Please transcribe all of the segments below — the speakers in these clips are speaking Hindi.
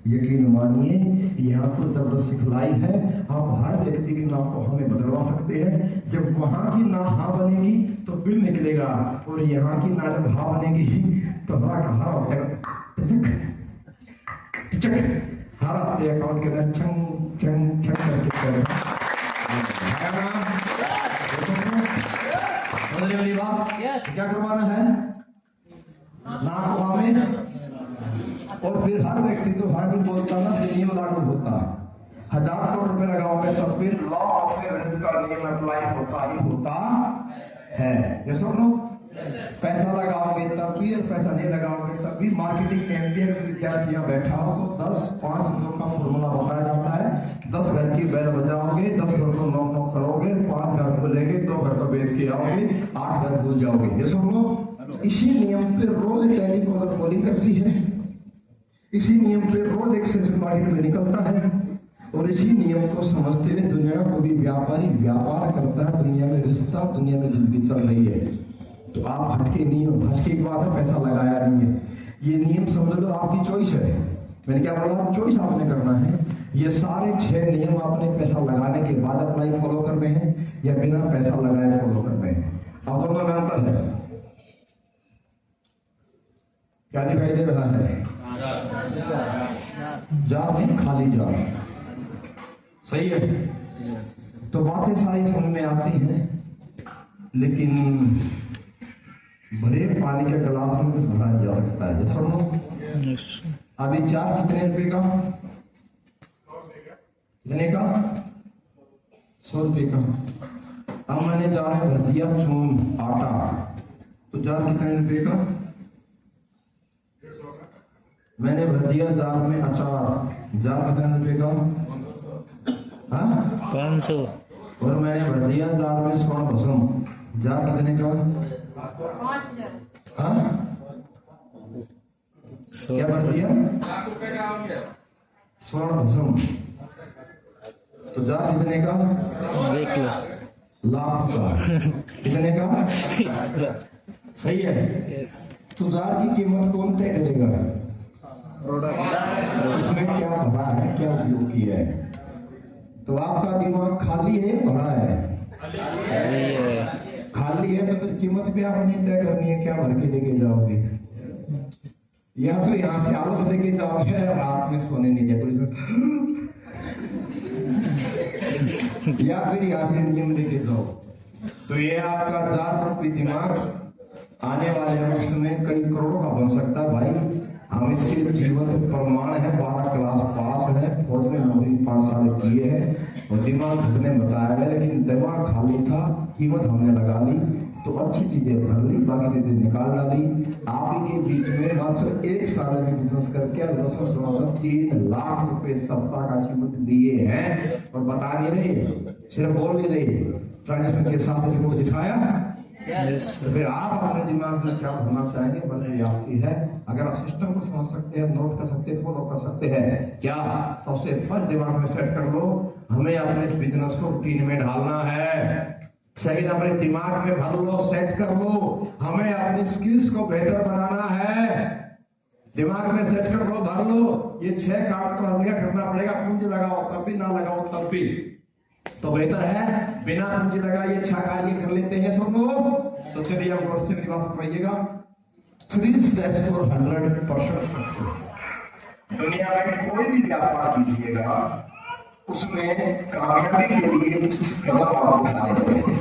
यकीन मानिए यहाँ तो जब सिखलाई है, आप हर व्यक्ति के नाम को हमें बदलवा सकते हैं। जब वहां की ना हाँ बनेगी तो बिल निकलेगा, और यहाँ की ना जब हाँ बनेगी तो हरा का हरा हो जाएगा। हर हफ्ते अकाउंट के अंदर छंग छंग छंग करके वाली बात क्या करवाना है ना को हमें। और फिर हर व्यक्ति तो हर दिन बोलता ना नियम लागू होता, 1000 करोड़ रुपए लगाओगे तो फिर लॉ ऑफ एवरेज का नियम अप्लाई होता ही होता है। ये सुनो, पैसा लगाओगे तब भी और पैसा नहीं लगाओगे तब भी। मार्केटिंग में भी अगर विद्यार्थी यहाँ बैठा हो तो 10 5 2 का फॉर्मूला बताया जाता है। 10 घर की बैल बजाओगे, 10 घर को नॉक नॉक करोगे, 5 घर को लेके 2 घर को बेच के आओगे, 8 घर भूल जाओगे। ये सुन लो, इसी नियम पे रोज टैली को अगर कॉलिंग करती है, इसी नियम पे रोज एक्सेस मार्केट में निकलता है, और इसी नियम को समझते हुए दुनिया को भी व्यापारी व्यापार करता है। दुनिया में रिश्ता, दुनिया में जिंदगी चल रही है। तो आप हटके नहीं हो, हटके की बात है, पैसा लगाया नहीं है। ये नियम समझ लो आपकी चॉइस है। मैंने क्या बोला, चॉइस आपने करना है। ये सारे 6 नियम आपने पैसा लगाने के बाद अप्लाई फॉलो करने हैं या बिना पैसा लगाए फॉलो करने हैं। अब दोनों में अंतर है। क्या दिखाई दे रहा है? जार नहीं, खाली जार। सही है। तो बातें सारी समझ में आती हैं, लेकिन भरे पानी के गिलास में कुछ भरा नहीं जा सकता है। ये सुनो, अभी जार कितने रुपए का? कितने का? 100 रुपए का। अब मैंने जार में भर दिया चून आटा, तो जार कितने रुपए का? मैंने भर दिया जार में अचार, जार कितने रुपए का? 500। और मैंने भर दिया जार में स्वर्ण भस्म, जार कितने का? 5000। क्या भर दिया? स्वर्ण भस्म, तो जार कितने का? 1 लाख का। कितने का? सही है। तो जार की कीमत कौन तय करेगा? उसमें क्या भरा है, क्या उपयोग किया है। तो आपका दिमाग खाली है, भरा है? खाली है तो फिर कीमत भी आपने तय करनी है, क्या भर के लेके जाओगे। या तो यहाँ से आलस लेके जाओगे, रात में सोने नहीं जाओगे, या फिर यहाँ से नियम लेके जाओ। तो ये आपका 1000 रुपये दिमाग आने वाले वक्त में कई करोड़ों का बन सकता है भाई। हम इसके जीवन प्रमाण है, 12 क्लास पास है, फौज में नौकरी 5 साल किए हैं, और दिमाग घटने बताया गया, लेकिन दिमाग खाली था, कीमत हमने लगा ली, तो अच्छी चीजें भर ली, बाकी चीजें निकाल डाली। आप ही के बीच में मात्र 1 साल में बिजनेस करके 3 लाख रुपए सप्ताह का कीमत दिए हैं, और बता नहीं रहे, सिर्फ बोल नहीं रहे, ट्रांजेक्शन के साथ रिपोर्ट दिखाया। तो फिर आप अपने दिमाग में क्या भरना चाहेंगे, बल्कि आपकी है। अगर आप सिस्टम को समझ सकते हैं, नोट कर सकते हैं, फॉलो कर सकते हैं, क्या सबसे फर्स्ट दिमाग में सेट कर लो, हमें अपने इस बिजनेस को रूटीन में ढालना है। सेकंड, अपने दिमाग में भर लो, सेट कर लो, हमें अपनी स्किल्स को बेहतर बनाना है। दिमाग में सेट कर लो, भर लो, ये 6 काम तो हर जगह करना पड़ेगा। पूंजी लगाओ तब भी, ना लगाओ तब भी, तो बेहतर है बिना पूंजी लगाए 6 कार्य कर लेते हैं सब लोग। तो चलिए आप गौर से मेरी बात सुनिएगा। 3 स्टेप्स फॉर 100% सक्सेस। दुनिया में कोई भी व्यापार कीजिएगा, उसमें कामयाबी के लिए कुछ कदम आप उठाने पड़ेंगे।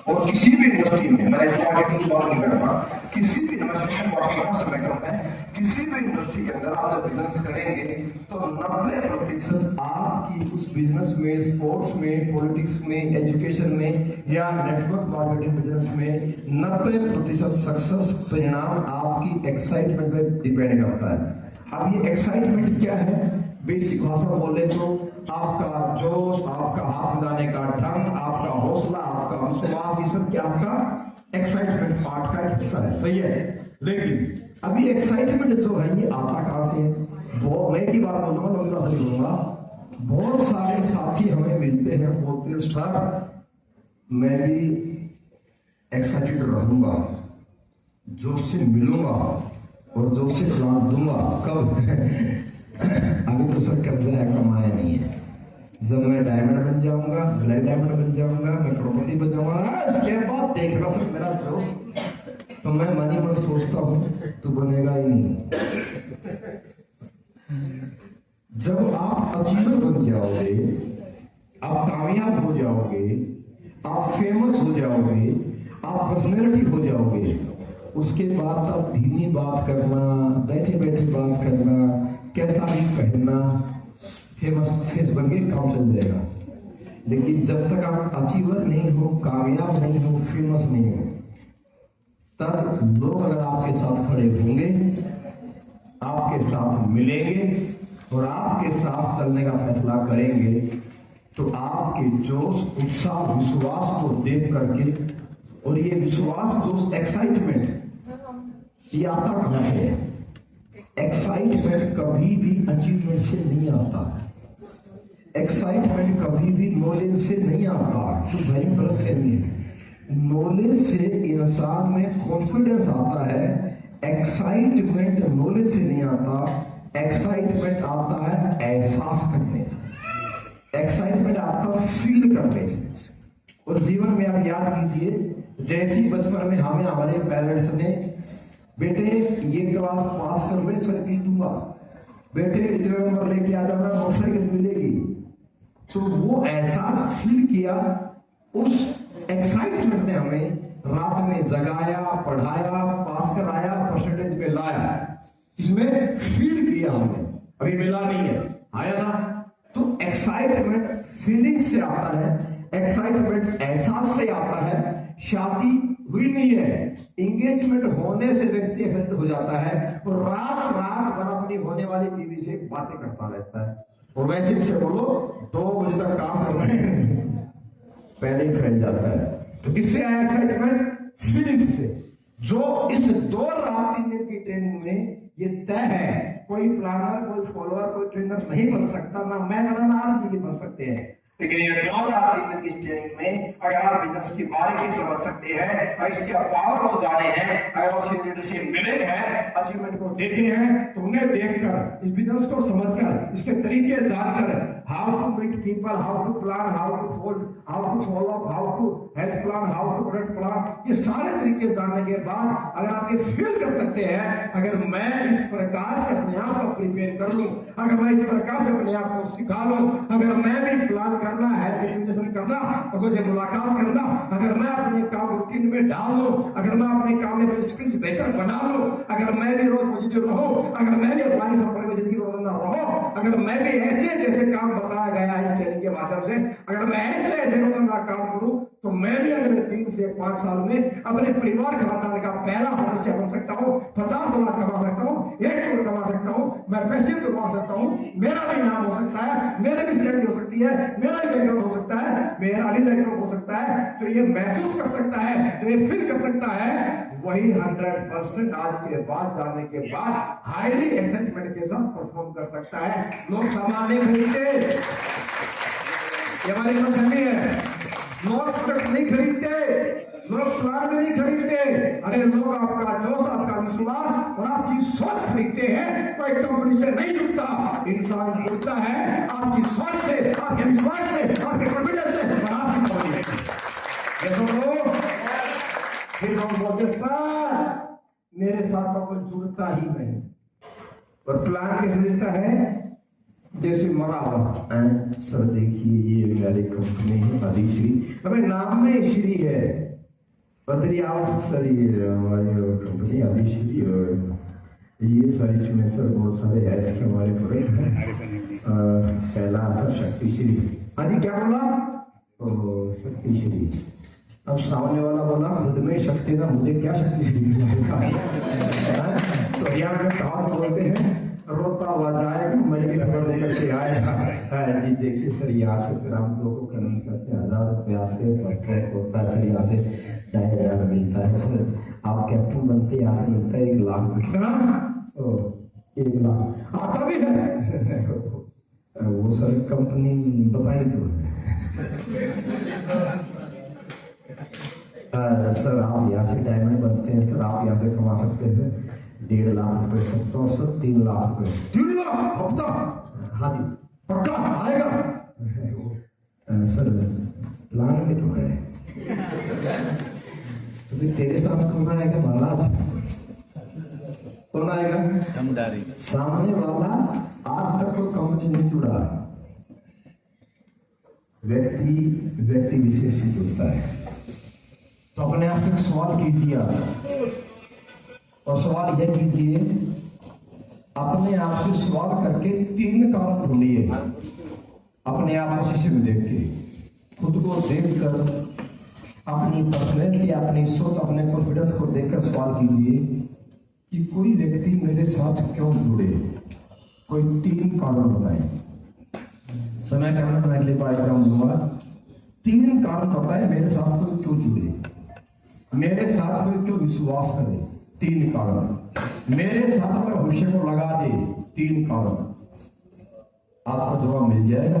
और किसी भी इंडस्ट्री में, मैं मार्केटिंग की बात नहीं कर रहा, किसी भी इंडस्ट्री में समय कम है, किसी भी इंडस्ट्री के अंदर आप जब बिजनेस करेंगे तो 90% आपकी उस बिजनेस में, स्पोर्ट्स में, पॉलिटिक्स में, एजुकेशन में या नेटवर्क मार्केटिंग बिजनेस में 90% सक्सेस परिणाम आपकी एक्साइटमेंट पे डिपेंड करता है। अब ये एक्साइटमेंट क्या है? बेसिक भाषा बोले तो आपका जोश, आपका हाथ मिलाने का ढंग, आपका हौसला, आपका विश्वास, ये सब क्या आपका एक्साइटमेंट पार्ट का हिस्सा है। सही है। लेकिन अभी एक्साइटमेंट जो है ये आता कहां से है? वो मैं की बात बोलूंगा, लंबी बात नहीं बोलूंगा। बहुत सारे साथी हमें मिलते हैं, बोलते हैं सर मैं भी एक्साइटेड रहूंगा, जोश से मिलूंगा और जोश से प्लान दूंगा। कब? अभी तो सर कर्जा है, कमाया नहीं है। जब मैं डायमंड बन जाऊंगा, ब्लैक डायमंड बन जाऊंगा, मैं करोड़पति बन जाऊंगा, इसके बाद देखना सर मेरा दोस्त। तो मैं मनी मन सोचता हूँ तू बनेगा ही नहीं। जब आप अचीवर बन जाओगे, आप कामयाब हो जाओगे, आप फेमस हो जाओगे, आप पर्सनैलिटी हो जाओगे, उसके बाद आप धीमी बात करना, बैठे बैठे बात करना, कैसा भी पहनना, फेमस फेस बन के काम चल जाएगा। लेकिन जब तक आप अचीवर नहीं हो, कामयाब नहीं हो, फेमस नहीं हो, तब लोग अगर आपके साथ खड़े होंगे, आपके साथ मिलेंगे और आपके साथ चलने का फैसला करेंगे, तो आपके जोश, उत्साह, विश्वास को देख करके, और ये विश्वास, जोश, एक्साइटमेंट ये आता कहां से है? एक्साइटमेंट कभी भी अचीवमेंट से नहीं आता, एक्साइटमेंट कभी भी नॉलेज से नहीं आता। तो भाई गलत फहमी है। नॉलेज से इंसान में कॉन्फिडेंस आता है, एक्साइटमेंट नॉलेज से नहीं आता। एक्साइटमेंट आता है एहसास करने से, एक्साइटमेंट आता है फील करने से। और जीवन में आप याद कीजिए, जैसे ही बचपन में हमें हमारे पेरेंट्स ने, बेटे ये क्लास पास कर ले साइकिल दूंगा, बेटे इतने नंबर लेके आ जाना मोटरसाइकिल मिलेगी, तो वो एहसास फील किया, उस एक्साइटमेंट ने हमें रात में जगाया, पढ़ाया, पास कराया, परसेंटेज में लाया। इसमें फील किया हमने, अभी मिला नहीं है, आया ना। तो एक्साइटमेंट फीलिंग से आता है, एक्साइटमेंट एहसास से आता है। शादी हुई नहीं है, इंगेजमेंट होने से व्यक्ति एक्साइटेड हो जाता है और रात रात भर अपनी होने वाली बीवी से बातें करता रहता है। और वैसे उसे बोलो 2 बजे तक काम कर रहे हैं, पहले ही फैल जाता है। तो किससे आया एक्साइटमेंट? फीलिंग से। जो इस 2 रात 3 दिन की ट्रेनिंग में ये तय है, कोई प्लानर, कोई फॉलोअर, कोई ट्रेनर नहीं बन सकता, ना मैं ना आप जी बन सकते हैं। लेकिन ये 2 रात 3 दिन की ट्रेनिंग में अगर आप बिजनेस की बारीकी समझ सकते हैं, अगर इसके पावर को जाने हैं, अगर उसे लीडरशिप मिले हैं, अचीवमेंट को देखे हैं, तो उन्हें देखकर, इस बिजनेस को समझकर, इसके तरीके जानकर, how to meet people, how to plan, how to follow, how to health plan, how to product plan, ये सारे तरीके जानने के बाद अगर आप ये फील कर सकते हैं, अगर मैं इस प्रकार से अपने आप को प्रिपेयर कर लूं, अगर मैं इस प्रकार से अपने आप को सिखा लूं, अगर मैं भी प्लान करना है, प्रेजेंटेशन करना, तो मुझे मुलाकात करना, अगर मैं अपने काम रूटीन में डाल लूं, अगर मैं अपने काम में स्किल्स बेहतर बना लूं, अगर मैं भी रोज पॉजिटिव रहूं, अगर मैं भी अपनी संपर्क में जिंदगी में रोजाना रहूं, अगर मैं भी ऐसे जैसे काम बताया गया है ट्रेनिंग के माध्यम से, अगर मैं ऐसे ऐसे रोजाना काम करूं, तो मैं भी अगले 3 से 5 साल में अपने परिवार खानदान का पहला सदस्य बन सकता हूं, 50 लाख कमा सकता हूं, 1 करोड़ कमा सकता हूं, मैं पैसे कमा सकता हूं, मेरा भी नाम हो सकता है, मेरी भी स्टडी हो सकती है, मेरा भी बैकग्राउंड हो सकता है, मेरा भी बैकग्राउंड हो सकता है। तो ये महसूस कर सकता है, तो ये फील कर सकता है, वही 100% आज के बाद जानने के बाद हाईली एक्साइटमेंट के साथ परफॉर्म कर सकता है। लोग सामान नहीं खरीदते, ये हमारी गलतफहमी है। लोग प्रोडक्ट नहीं खरीदते, लोग प्लान में नहीं खरीदते, अरे लोग आपका जोश, आपका विश्वास और आपकी सोच खरीदते हैं। कोई कंपनी से नहीं जुड़ता, इंसान जुड़ता है आपकी सोच से, आपके विश्वास से, आपके कॉन्फिडेंस से और आपकी कंपनी से। फिर लोग बोलते सर मेरे साथ तो कोई जुड़ता ही नहीं। और प्लान कैसे दिखता है? जैसे मरा हुआ सर देखिए ये मेरी कंपनी है आदिश्री, हमें नाम में श्री है, बदरी आप सर ये हमारी कंपनी आदिश्री, और ये सारी चीजें सर बहुत सारे ऐसे हमारे प्रोडक्ट हैं। पहला सर शक्तिश्री। हाँ जी क्या बोला? ओ शक्तिश्री। अब सामने वाला बोला खुद में शक्ति ना, मुझे क्या शक्तिश्री तो यहाँ में कहावत बोलते हैं, रोता हुआ जाएगा मैं भी खबर करके आएगा जी। देखिए सर यहाँ से फिर हम लोगों को कनेक्ट करते 1000 रुपये आते होता है सर, यहाँ से 2000 मिलता है सर। आप कैप्टन बनते यहाँ से मिलता है 1 लाख। कितना? 1 लाख आता भी है वो सर कंपनी बताई तो सर आप यहाँ से डायमंड बनते हैं सर, आप यहाँ से कमा सकते हैं। 1.5 लाख रुपए, 70 से 3 लाख रुपए। 3 लाख हफ्ता? हाँ जी। पक्का आएगा? सर प्लान में तो है, तो फिर तेरे साथ कौन आएगा महाराज? कौन आएगा? दमदारी सामने वाला आज तक तो कंपनी नहीं जुड़ा, व्यक्ति विशेष से जुड़ता है। तो अपने आप से एक सवाल कीजिए और सवाल यह कीजिए, अपने आप से सवाल करके 3 कारण ढूंढिए। अपने आप को शीशे में देख के, खुद को देखकर, अपनी पर्सनैलिटी, अपनी सोच, अपने कॉन्फिडेंस को देखकर सवाल कीजिए कि कोई व्यक्ति मेरे साथ क्यों जुड़े। कोई 3 कारण बताएं। समय कहना मैं अगली बार एग्जाम दूंगा। 3 कारण बताए मेरे साथ कोई क्यों जुड़े, मेरे साथ कोई क्यों विश्वास करे। 3 कारण मेरे साथ अपने भविष्य को लगा दे। 3 कारण आपको जवाब मिल जाएगा।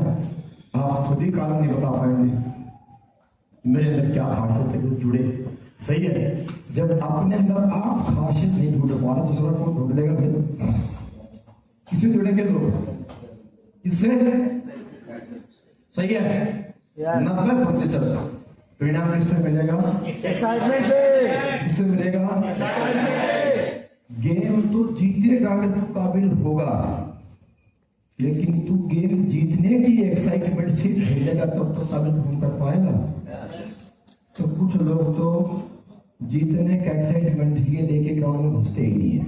आप खुद ही कारण नहीं बता पाएंगे मेरे अंदर क्या खासियत है जो जुड़े। सही है, जब अपने अंदर आप खासियत नहीं ढूंढ पा रहे, दूसरा कौन ढूंढ लेगा? फिर किससे जुड़ेंगे लोग? किससे? सही है, 90% परिणाम किससे मिलेगा? एक्साइटमेंट से। किससे मिलेगा? गेम तो जीतेगा अगर तू काबिल होगा, लेकिन तू गेम जीतने की एक्साइटमेंट से खेलेगा तब तो काबिल नहीं कर पाएगा। तो कुछ लोग तो जीतने का एक्साइटमेंट ही लेके ग्राउंड में घुसते ही नहीं है,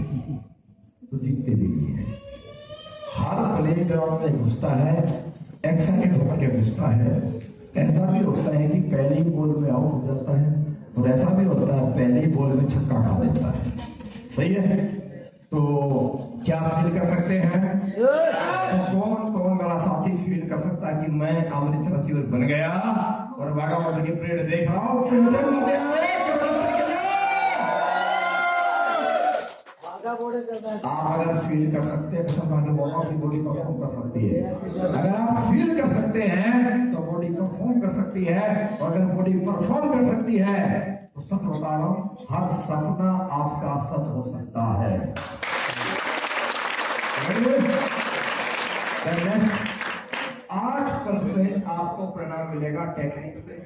तो जीतते भी नहीं है। हर प्ले ग्राउंड में घुसता है, एक्साइटेड होकर के घुसता है। ऐसा भी होता है कि पहले ही बॉल में आउट हो जाता है, और ऐसा भी होता है पहले ही बॉल में छक्का खा देता है। सही है, तो क्या फील कर सकते हैं? तो कौन मेरा साथी फील कर सकता है कि मैं अमृत रचिवर बन गया और भागवत की परेड देख रहा हूँ? आप अगर फील कर सकते हैं तो बॉडी परफॉर्म कर सकती है। अगर आप फील कर सकते हैं तो बॉडी परफॉर्म कर सकती है, और अगर बॉडी परफॉर्म कर सकती है तो सच बता रहा हूं, हर सपना आपका सच हो सकता है। 8% आपको परिणाम मिलेगा टेक्निक से।